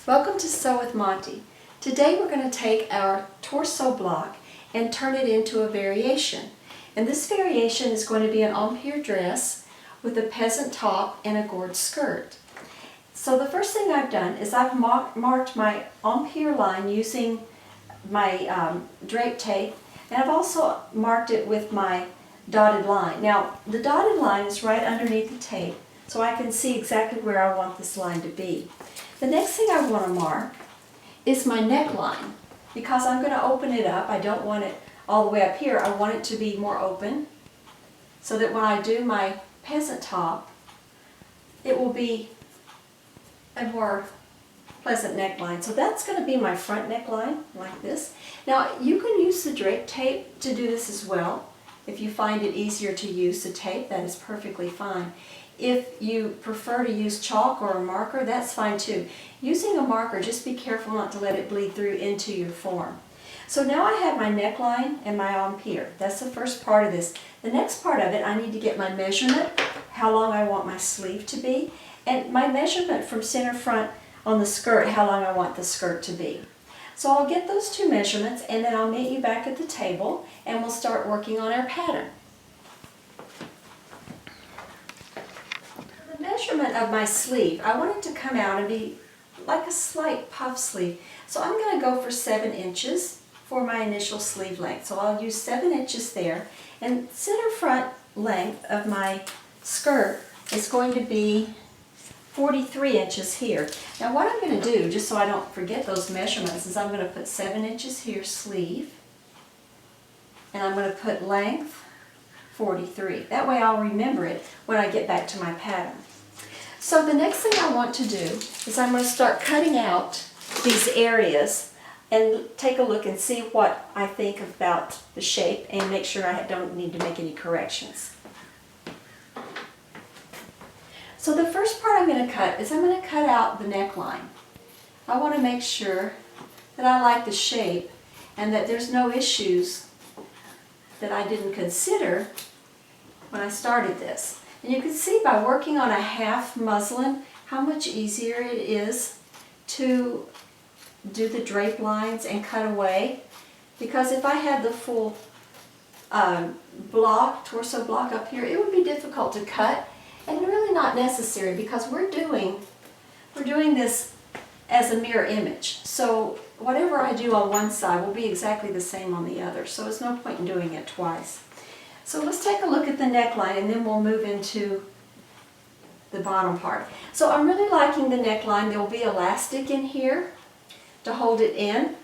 Welcome to Sew with Monty. Today we're going to take our torso block and turn it into a variation. And this variation is going to be an Empire dress with a peasant top and a gored skirt. So the first thing I've done is I've marked my Empire line using my drape tape, and I've also marked it with my dotted line. Now the dotted line is right underneath the tape, so I can see exactly where I want this line to be. The next thing I want to mark is my neckline, because I'm going to open it up. I don't want it all the way up here. I want it to be more open so that when I do my peasant top, it will be a more pleasant neckline. So that's going to be my front neckline, like this. Now you can use the drape tape to do this as well. If you find it easier to use the tape, that is perfectly fine. If you prefer to use chalk or a marker, that's fine too. Using a marker, just be careful not to let it bleed through into your form. So now I have my neckline and my Empire. That's the first part of this. The next part of it, I need to get my measurement, how long I want my sleeve to be, and my measurement from center front on the skirt, how long I want the skirt to be. So I'll get those two measurements, and then I'll meet you back at the table and we'll start working on our pattern. The measurement of my sleeve, I want it to come out and be like a slight puff sleeve. So I'm going to go for 7 inches for my initial sleeve length. So I'll use 7 inches there, and center front length of my skirt is going to be 43 inches here. Now what I'm going to do, just so I don't forget those measurements, is I'm going to put 7 inches here sleeve, and I'm going to put length 43. That way I'll remember it when I get back to my pattern. So the next thing I want to do is I'm going to start cutting out these areas and take a look and see what I think about the shape and make sure I don't need to make any corrections. So the first part I'm going to cut is I'm going to cut out the neckline. I want to make sure that I like the shape and that there's no issues that I didn't consider when I started this. And you can see by working on a half muslin how much easier it is to do the drape lines and cut away. Because if I had the full torso block up here, it would be difficult to cut. And really not necessary, because we're doing this as a mirror image. So whatever I do on one side will be exactly the same on the other. So there's no point in doing it twice. So let's take a look at the neckline, and then we'll move into the bottom part. So I'm really liking the neckline. There will be elastic in here to hold it in,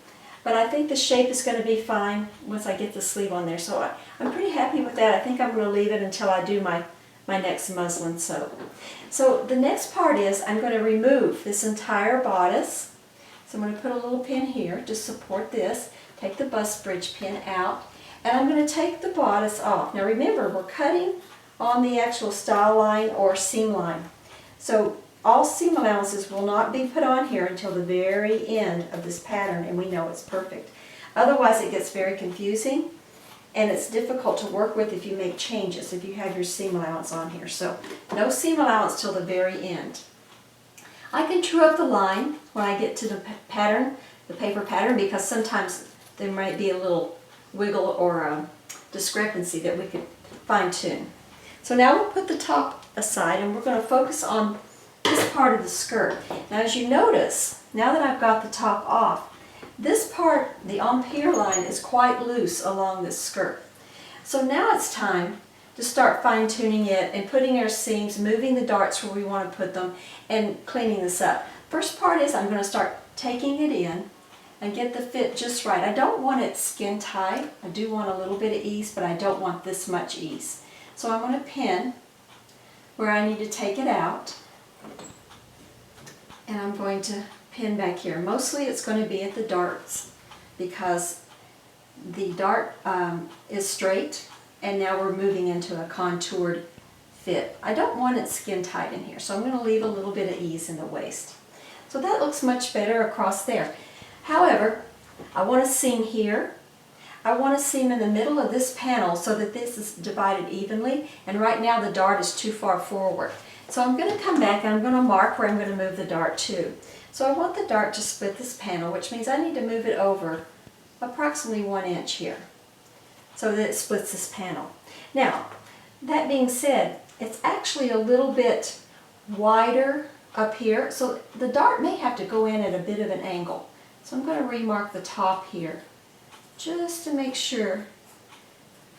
but I think the shape is going to be fine once I get the sleeve on there. So I'm pretty happy with that. I think I'm going to leave it until I do my next muslin sew. So the next part is I'm going to remove this entire bodice. So I'm going to put a little pin here to support this, take the bust bridge pin out, and I'm going to take the bodice off. Now remember, we're cutting on the actual style line or seam line. So all seam allowances will not be put on here until the very end of this pattern, and we know it's perfect. Otherwise it gets very confusing, and it's difficult to work with if you make changes, if you have your seam allowance on here. So no seam allowance till the very end. I can true up the line when I get to the pattern, the paper pattern, because sometimes there might be a little wiggle or a discrepancy that we could fine tune. So now we'll put the top aside, and we're going to focus on this part of the skirt. Now as you notice, now that I've got the top off, this part, the Empire line, is quite loose along this skirt. So now it's time to start fine-tuning it and putting our seams, moving the darts where we want to put them, and cleaning this up. First part is I'm going to start taking it in and get the fit just right. I don't want it skin tight. I do want a little bit of ease, but I don't want this much ease. So I'm going to pin where I need to take it out, and I'm going to pin back here. Mostly it's going to be at the darts, because the dart is straight, and now we're moving into a contoured fit. I don't want it skin tight in here, so I'm going to leave a little bit of ease in the waist. So that looks much better across there. However, I want to seam here. I want to seam in the middle of this panel so that this is divided evenly, and right now the dart is too far forward. So I'm going to come back and I'm going to mark where I'm going to move the dart to. So I want the dart to split this panel, which means I need to move it over approximately 1 inch here so that it splits this panel. Now, that being said, it's actually a little bit wider up here, so the dart may have to go in at a bit of an angle. So I'm going to remark the top here just to make sure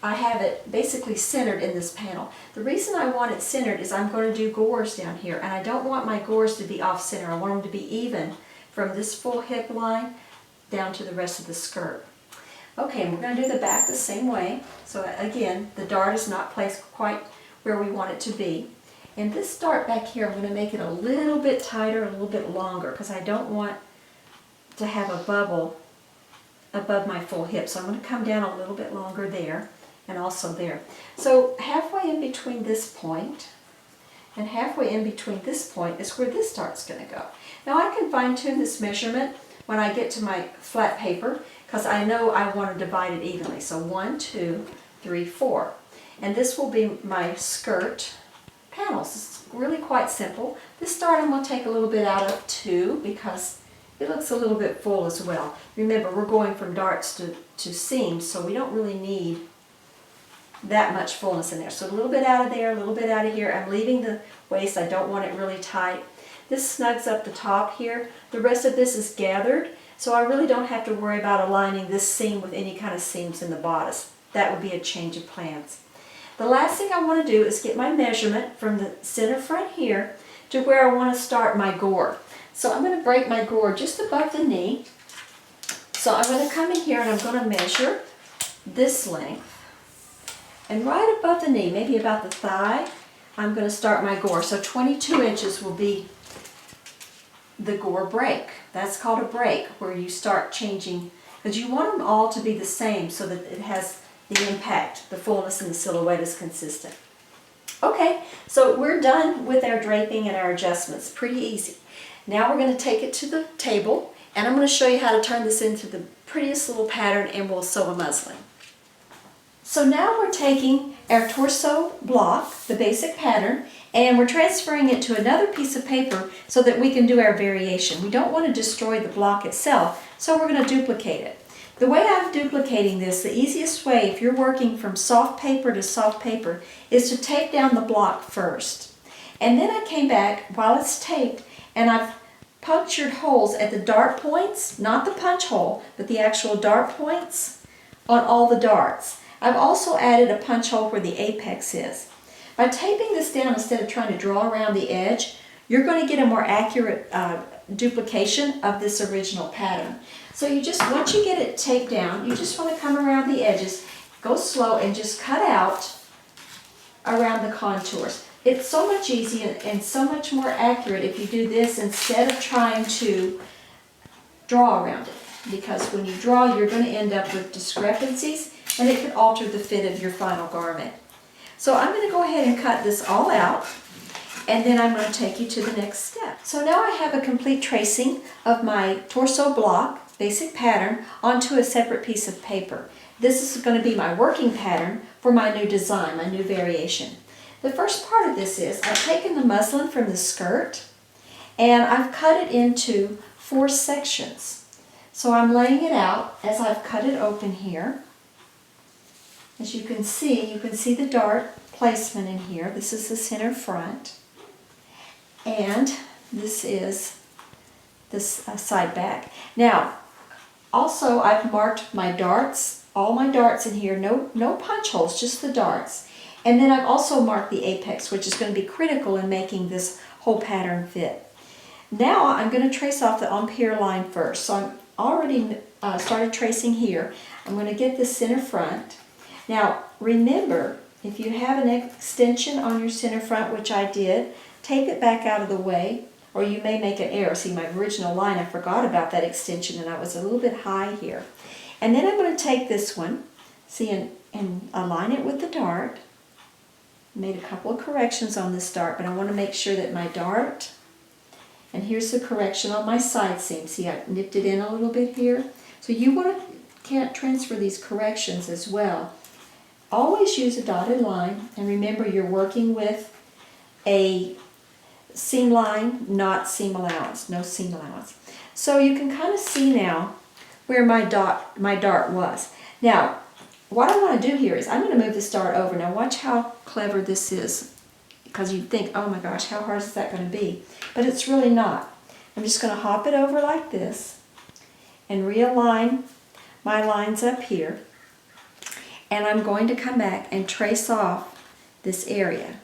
I have it basically centered in this panel. The reason I want it centered is I'm going to do gores down here, and I don't want my gores to be off center. I want them to be even from this full hip line down to the rest of the skirt. Okay, and we're going to do the back the same way. So again, the dart is not placed quite where we want it to be. And this dart back here, I'm going to make it a little bit tighter, a little bit longer, because I don't want to have a bubble above my full hip. So I'm going to come down a little bit longer there and also there. So halfway in between this point and halfway in between this point is where this dart's going to go. Now I can fine tune this measurement when I get to my flat paper, because I know I want to divide it evenly. So 1, 2, 3, 4. And this will be my skirt panels. It's really quite simple. This dart I'm going to take a little bit out of too, because it looks a little bit full as well. Remember, we're going from darts to seams, so we don't really need that much fullness in there. So a little bit out of there, a little bit out of here. I'm leaving the waist. I don't want it really tight. This snugs up the top here. The rest of this is gathered, so I really don't have to worry about aligning this seam with any kind of seams in the bodice. That would be a change of plans. The last thing I want to do is get my measurement from the center front here to where I want to start my gore. So I'm going to break my gore just above the knee. So I'm going to come in here and I'm going to measure this length. And right above the knee, maybe about the thigh, I'm going to start my gore. So 22 inches will be the gore break. That's called a break, where you start changing, because you want them all to be the same so that it has the impact, the fullness and the silhouette is consistent. Okay, so we're done with our draping and our adjustments. Pretty easy. Now we're going to take it to the table, and I'm going to show you how to turn this into the prettiest little pattern, and we'll sew a muslin. So now we're taking our torso block, the basic pattern, and we're transferring it to another piece of paper so that we can do our variation. We don't want to destroy the block itself, so we're going to duplicate it. The way I'm duplicating this, the easiest way if you're working from soft paper to soft paper, is to tape down the block first. And then I came back while it's taped and I've punctured holes at the dart points, not the punch hole, but the actual dart points on all the darts. I've also added a punch hole where the apex is. By taping this down instead of trying to draw around the edge, you're going to get a more accurate duplication of this original pattern. So you just, once you get it taped down, you just want to come around the edges, go slow and just cut out around the contours. It's so much easier and so much more accurate if you do this instead of trying to draw around it. Because when you draw, you're going to end up with discrepancies and it could alter the fit of your final garment. So I'm going to go ahead and cut this all out, and then I'm going to take you to the next step. So now I have a complete tracing of my torso block, basic pattern, onto a separate piece of paper. This is going to be my working pattern for my new design, my new variation. The first part of this is I've taken the muslin from the skirt and I've cut it into 4 sections. So I'm laying it out as I've cut it open here. As you can see the dart placement in here. This is the center front. And this is this side back. Now, also I've marked my darts, all my darts in here, no punch holes, just the darts. And then I've also marked the apex, which is going to be critical in making this whole pattern fit. Now I'm going to trace off the Empire line first. So I'm already started tracing here. I'm going to get the center front. Now remember, if you have an extension on your center front, which I did, take it back out of the way, or you may make an error. See, my original line, I forgot about that extension and I was a little bit high here. And then I'm going to take this one, see, and align it with the dart. Made a couple of corrections on this dart, but I want to make sure that my dart, and here's the correction on my side seam. See, I nipped it in a little bit here. So you want to transfer these corrections as well. Always use a dotted line, and remember you're working with a seam line, not seam allowance, no seam allowance. So you can kind of see now where my dart was. Now, what I want to do here is I'm going to move this dart over. Now watch how clever this is, because you think, oh my gosh, how hard is that going to be? But it's really not. I'm just going to hop it over like this and realign my lines up here. And I'm going to come back and trace off this area.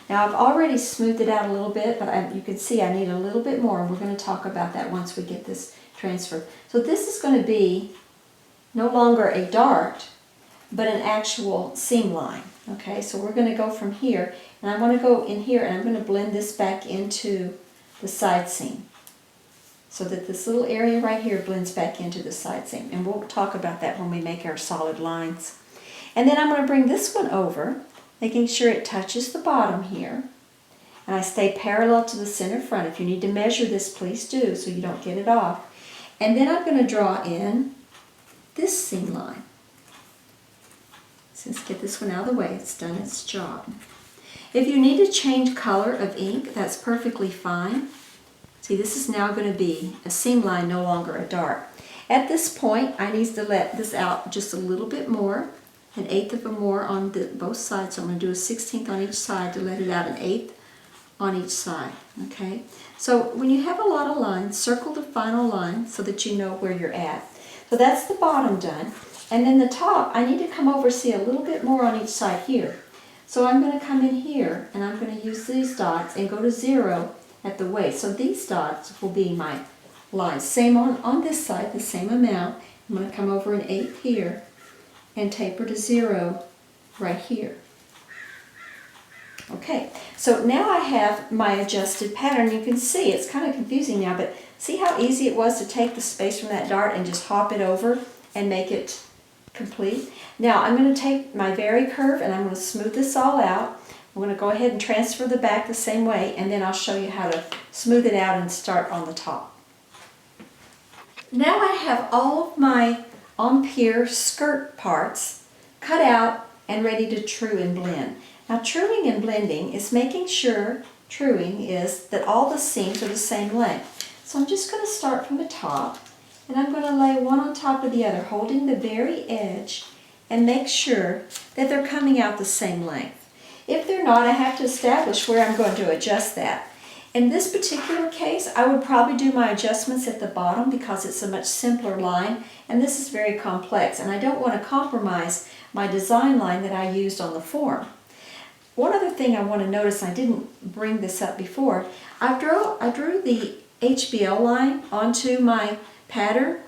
Now I've already smoothed it out a little bit, but you can see I need a little bit more, and we're going to talk about that once we get this transferred. So this is going to be no longer a dart, but an actual seam line. Okay, so we're going to go from here, and I want to go in here, and I'm going to blend this back into the side seam, so that this little area right here blends back into the side seam. And we'll talk about that when we make our solid lines. And then I'm going to bring this one over, making sure it touches the bottom here. And I stay parallel to the center front. If you need to measure this, please do, so you don't get it off. And then I'm going to draw in this seam line. So let's get this one out of the way. It's done its job. If you need to change color of ink, that's perfectly fine. See, this is now going to be a seam line, no longer a dart. At this point, I need to let this out just a little bit more, 1/8 of a more on both sides. So I'm going to do a 1/16 on each side to let it out 1/8 on each side. Okay. So when you have a lot of lines, circle the final line so that you know where you're at. So that's the bottom done. And then the top, I need to come over, see, a little bit more on each side here. So I'm going to come in here, and I'm going to use these dots and go to 0 at the waist. So these dots will be my lines. Same on this side, the same amount. I'm going to come over 1/8 here and taper to 0 right here. Okay, so now I have my adjusted pattern. You can see it's kind of confusing now, but see how easy it was to take the space from that dart and just hop it over and make it complete? Now I'm going to take my vary curve and I'm going to smooth this all out. I'm going to go ahead and transfer the back the same way, and then I'll show you how to smooth it out and start on the top. Now I have all of my Empire skirt parts cut out and ready to true and blend. Now truing and blending is making sure, truing is that all the seams are the same length. So I'm just going to start from the top, and I'm going to lay one on top of the other, holding the very edge, and make sure that they're coming out the same length. If they're not, I have to establish where I'm going to adjust that. In this particular case, I would probably do my adjustments at the bottom because it's a much simpler line, and this is very complex, and I don't want to compromise my design line that I used on the form. One other thing I want to notice, I didn't bring this up before, I drew the HBL line onto my pattern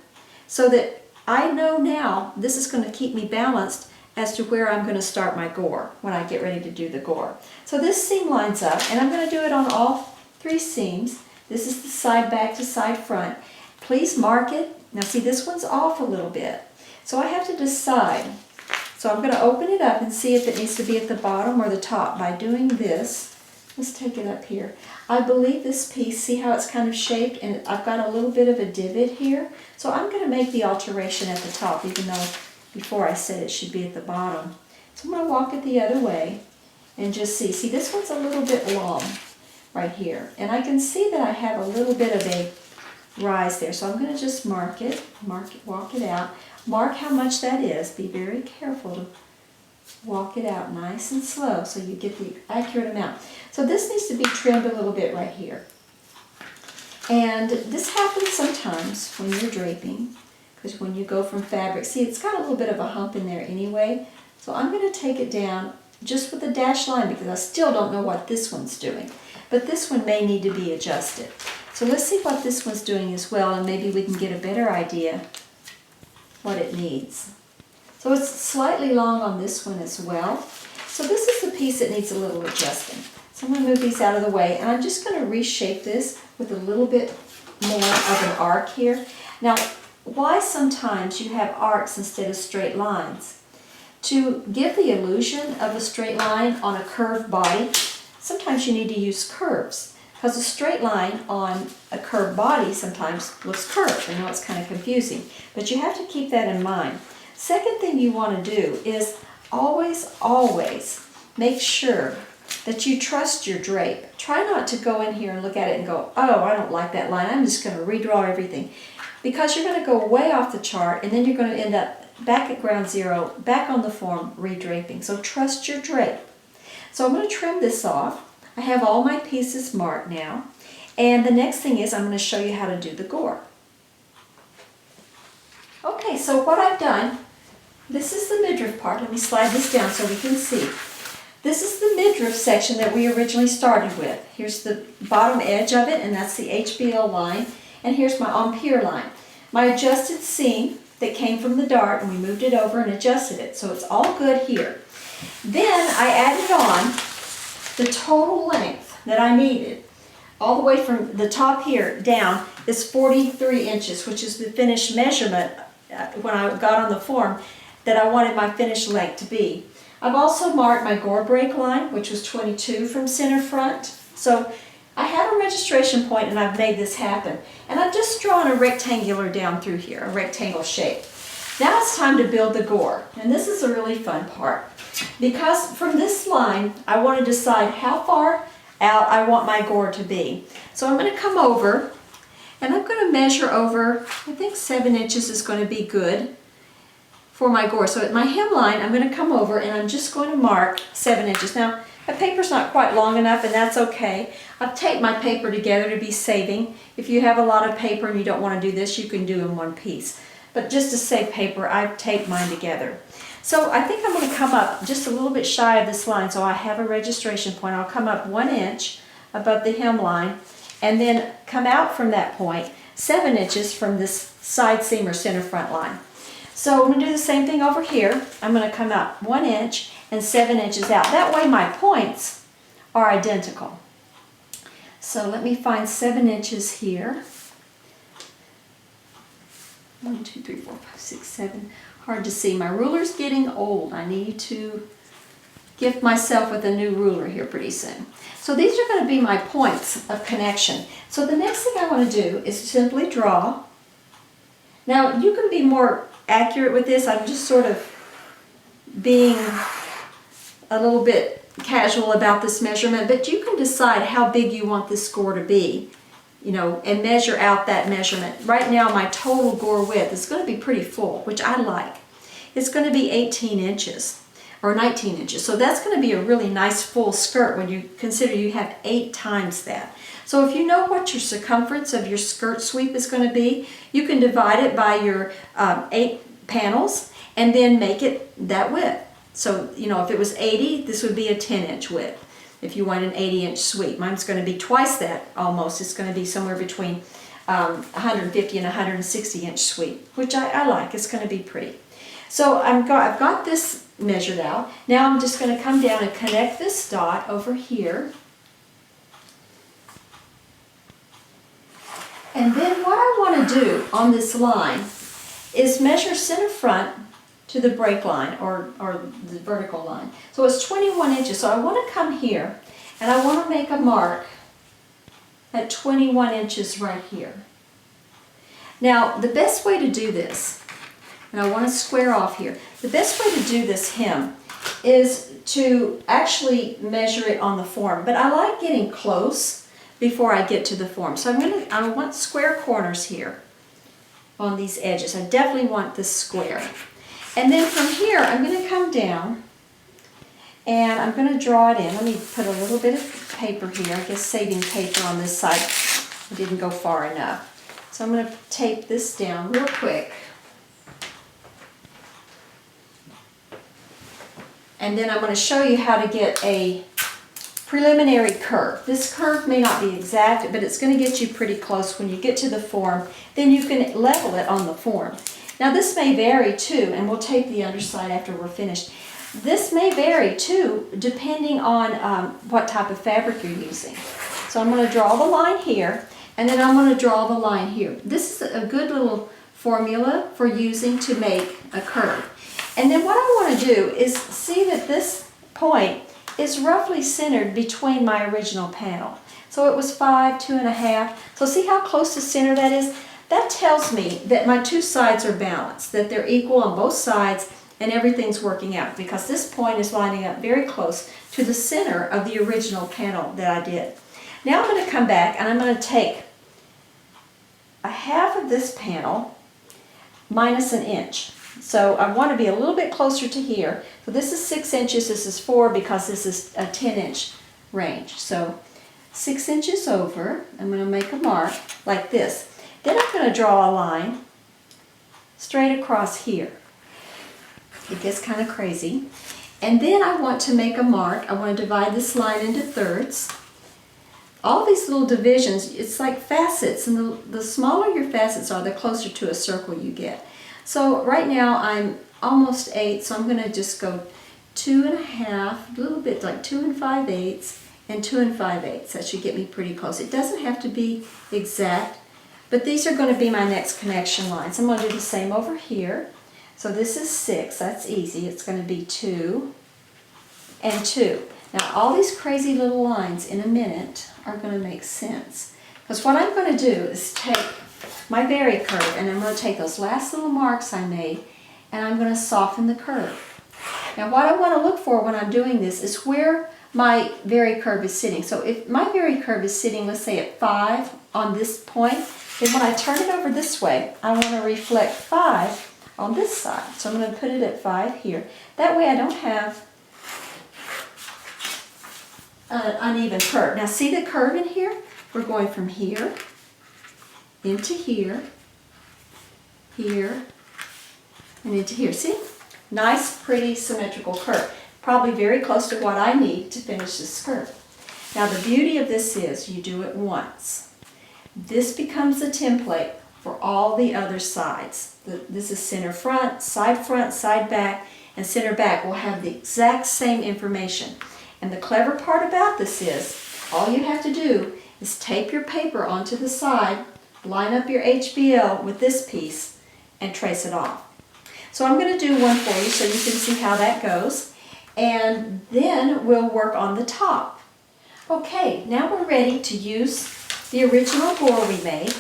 so that I know now this is going to keep me balanced as to where I'm going to start my gore when I get ready to do the gore. So this seam lines up, and I'm going to do it on all 3 seams. This is the side back to side front. Please mark it. Now see, this one's off a little bit, so I have to decide. So I'm going to open it up and see if it needs to be at the bottom or the top by doing this. Let's take it up here. I believe this piece, see how it's kind of shaped, and I've got a little bit of a divot here. So I'm going to make the alteration at the top, even though before I said it should be at the bottom. So I'm going to walk it the other way and just see. See, this one's a little bit long right here, and I can see that I have a little bit of a rise there. So I'm going to just mark it, walk it out. Mark how much that is. Be very careful to walk it out nice and slow so you get the accurate amount. So this needs to be trimmed a little bit right here. And this happens sometimes when you're draping, because when you go from fabric, see, it's got a little bit of a hump in there anyway. So I'm going to take it down just with a dashed line because I still don't know what this one's doing. But this one may need to be adjusted. So let's see what this one's doing as well, and maybe we can get a better idea what it needs. So it's slightly long on this one as well. So this is the piece that needs a little adjusting. So I'm going to move these out of the way, and I'm just going to reshape this with a little bit more of an arc here. Now, why sometimes you have arcs instead of straight lines? To give the illusion of a straight line on a curved body, sometimes you need to use curves. Because a straight line on a curved body sometimes looks curved. I know it's kind of confusing, but you have to keep that in mind. Second thing you want to do is always make sure that you trust your drape. Try not to go in here and look at it and go, oh, I don't like that line, I'm just going to redraw everything. Because you're going to go way off the chart, and then you're going to end up back at ground zero, back on the form, redraping. So trust your drape. So I'm going to trim this off. I have all my pieces marked now. And the next thing is I'm going to show you how to do the gore. Okay, so what I've done, this is the midriff part. Let me slide this down so we can see. This is the midriff section that we originally started with. Here's the bottom edge of it, and that's the HBL line. And here's my Empire line. My adjusted seam that came from the dart, and we moved it over and adjusted it. So it's all good here. Then I added on the total length that I needed. All the way from the top here down is 43 inches, which is the finished measurement when I got on the form that I wanted my finished length to be. I've also marked my gore break line, which was 22 from center front. So I have a registration point, and I've made this happen. And I've just drawn a rectangular down through here, a rectangle shape. Now it's time to build the gore. And this is a really fun part. Because from this line, I want to decide how far out I want my gore to be. So I'm going to come over, and I'm going to measure over, I think 7 inches is going to be good for my gore. So at my hemline, I'm going to come over, and I'm just going to mark 7 inches. Now, my paper's not quite long enough, and that's okay. I've taped my paper together to be saving. If you have a lot of paper and you don't want to do this, you can do in one piece. But just to save paper, I've taped mine together. So I think I'm going to come up just a little bit shy of this line, so I have a registration point. I'll come up 1 inch above the hemline, and then come out from that point 7 inches from this side seam or center front line. So I'm going to do the same thing over here. I'm going to come out 1 inch and 7 inches out. That way my points are identical. So let me find 7 inches here. 1, 2, 3, 4, 5, 6, 7. Hard to see. My ruler's getting old. I need to gift myself with a new ruler here pretty soon. So these are going to be my points of connection. So the next thing I want to do is simply draw. Now you can be more accurate with this. I'm just sort of being a little bit casual about this measurement, but you can decide how big you want this gore to be, you know, and measure out that measurement. Right now my total gore width is going to be pretty full, which I like. It's going to be 18 inches or 19 inches. So that's going to be a really nice full skirt when you consider you have 8 times that. So if you know what your circumference of your skirt sweep is going to be, you can divide it by your 8 panels and then make it that width. So, you know, if it was 80, this would be a 10-inch width. If you want an 80-inch sweep, mine's going to be twice that almost. It's going to be somewhere between 150 and 160-inch sweep, which I like. It's going to be pretty. So I've got this measured out. Now I'm just going to come down and connect this dot over here. And then what I want to do on this line is measure center front to the break line or the vertical line. So it's 21 inches. So I want to come here and I want to make a mark at 21 inches right here. Now the best way to do this, and I want to square off here, the best way to do this hem is to actually measure it on the form. But I like getting close before I get to the form. So I want square corners here on these edges. I definitely want this square. And then from here, I'm going to come down and I'm going to draw it in. Let me put a little bit of paper here. I guess saving paper on this side. I didn't go far enough. So I'm going to tape this down real quick. And then I'm going to show you how to get a preliminary curve. This curve may not be exact, but it's going to get you pretty close when you get to the form. Then you can level it on the form. Now this may vary too, and we'll tape the underside after we're finished. This may vary too, depending on what type of fabric you're using. So I'm going to draw the line here, and then I'm going to draw the line here. This is a good little formula for using to make a curve. And then what I want to do is see that this point is roughly centered between my original panel. So it was 5, 2.5. So see how close to center that is? That tells me that my 2 sides are balanced, that they're equal on both sides, and everything's working out because this point is lining up very close to the center of the original panel that I did. Now I'm going to come back and I'm going to take a half of this panel minus an inch. So I want to be a little bit closer to here. So this is 6 inches, this is 4 because this is a 10-inch range. So 6 inches over, I'm going to make a mark like this. Then I'm going to draw a line straight across here. It gets kind of crazy. And then I want to make a mark. I want to divide this line into thirds. All these little divisions, it's like facets, and the smaller your facets are, the closer to a circle you get. So right now I'm almost 8, so I'm going to just go 2 1/2, a little bit like 2 5/8 and 2 5/8. That should get me pretty close. It doesn't have to be exact, but these are going to be my next connection lines. I'm going to do the same over here. So this is 6, that's easy. It's going to be 2 and 2. Now all these crazy little lines in a minute are going to make sense. Because what I'm going to do is take my vary curve and I'm going to take those last little marks I made and I'm going to soften the curve. Now what I want to look for when I'm doing this is where my vary curve is sitting. So if my vary curve is sitting, let's say at 5 on this point, then when I turn it over this way, I want to reflect 5 on this side. So I'm going to put it at 5 here. That way I don't have an uneven curve. Now see the curve in here? We're going from here into here, here, and into here. See? Nice, pretty, symmetrical curve. Probably very close to what I need to finish this skirt. Now the beauty of this is you do it once. This becomes the template for all the other sides. This is center front, side back, and center back will have the exact same information. And the clever part about this is, all you have to do is tape your paper onto the side, line up your HBL with this piece, and trace it off. So I'm going to do one for you so you can see how that goes. And then we'll work on the top. Okay, now we're ready to use the original gore we made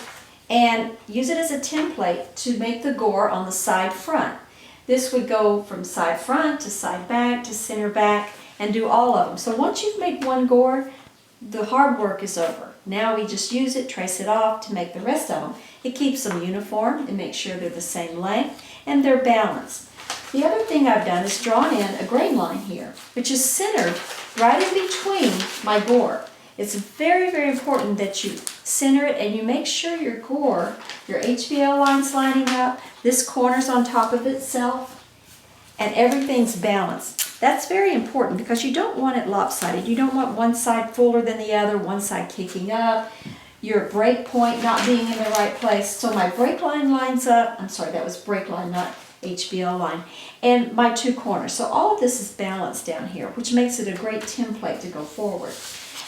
and use it as a template to make the gore on the side front. This would go from side front to side back to center back and do all of them. So once you've made one gore, the hard work is over. Now we just use it, trace it off to make the rest of them. It keeps them uniform, it makes sure they're the same length, and they're balanced. The other thing I've done is drawn in a grain line here, which is centered right in between my gore. It's very, very important that you center it and you make sure your gore, your HBL line's lining up, this corner's on top of itself, and everything's balanced. That's very important because you don't want it lopsided. You don't want one side fuller than the other, one side kicking up, your break point not being in the right place. So my break line lines up. I'm sorry, that was break line, not HBL line. And my two corners. So all of this is balanced down here, which makes it a great template to go forward.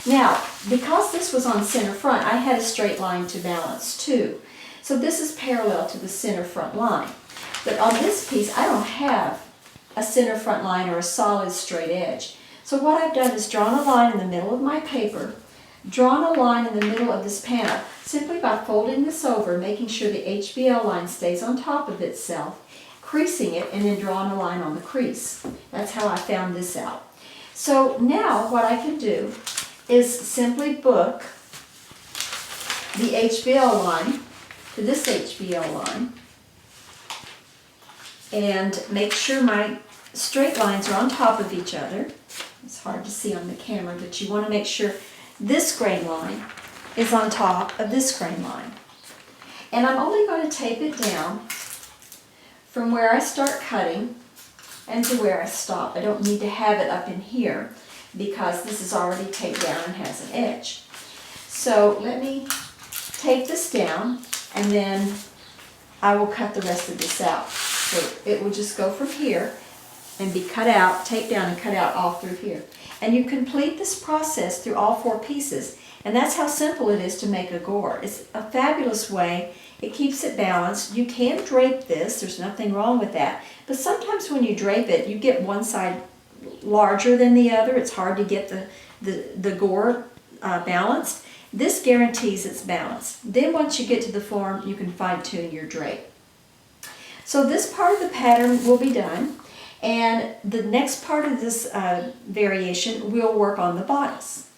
Now, because this was on center front, I had a straight line to balance too. So this is parallel to the center front line. But on this piece, I don't have a center front line or a solid straight edge. So what I've done is drawn a line in the middle of my paper, drawn a line in the middle of this panel, simply by folding this over, making sure the HBL line stays on top of itself, creasing it, and then drawing a line on the crease. That's how I found this out. So now what I can do is simply book the HBL line to this HBL line and make sure my straight lines are on top of each other. It's hard to see on the camera, but you want to make sure this grain line is on top of this grain line. And I'm only going to tape it down from where I start cutting and to where I stop. I don't need to have it up in here because this is already taped down and has an edge. So let me tape this down and then I will cut the rest of this out. So it will just go from here and be cut out, taped down and cut out all through here. And you complete this process through all four pieces. And that's how simple it is to make a gore. It's a fabulous way. It keeps it balanced. You can drape this. There's nothing wrong with that. But sometimes when you drape it, you get one side larger than the other. It's hard to get the gore balanced. This guarantees it's balanced. Then once you get to the form, you can fine-tune your drape. So this part of the pattern will be done. And the next part of this variation, we'll work on the bodice.